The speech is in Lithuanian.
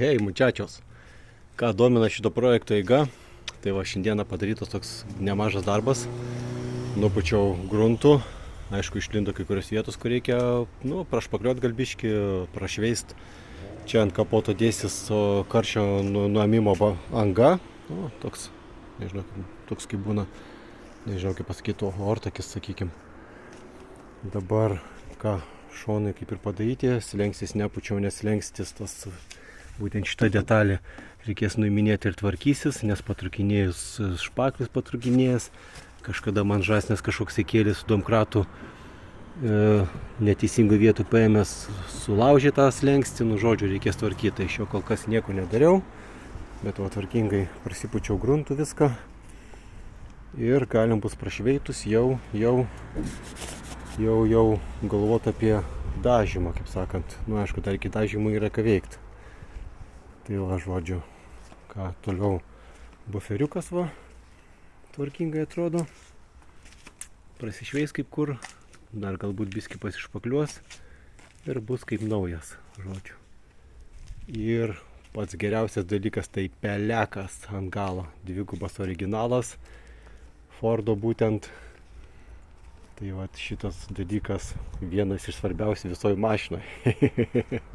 Hei, mučiačios. Ką domina šito projekto eiga? Tai va, šiandieną padarytas toks nemažas darbas. Nupučiau gruntų. Aišku, išlindo kai kurios vietos, kur reikia, prašpakliuot galbiškį, prašveist. Čia ant kapoto dėsis karščio nuėmimo anga. Toks, nežinau, toks kaip būna, nežinau kaip pasakyti, ortakis, sakykim. Dabar, ką, šonai kaip ir padaryti, slengstis nepučiau, nes slengstis tas, būtent šitą detalę reikės nuiminėti ir tvarkysis, nes patrukinėjus špaklis patrukinėjęs, kažkada man žąsnes kažkoks įkėlė su domkratu neteisingų vietų paėmęs, sulaužė tą slengstį, žodžiu, reikės tvarkyti, tai iš jo kol kas nieko nedariau, bet tvarkingai prasipučiau gruntų viską ir galim bus prašveitus jau galvot apie dažymą, kaip sakant. Aišku, dar iki dažymų yra ką veikti. Tai va, žodžiu, ką toliau buferiukas va, tvarkingai atrodo. Prasišveis kaip kur, dar galbūt biskį pasišpakliuos ir bus kaip naujas, žodžiu. Ir pats geriausias dalykas tai pelekas ant galo, dvigubas originalas, Fordo būtent. Tai va, šitas dalykas vienas iš svarbiausių visoje mašinoje.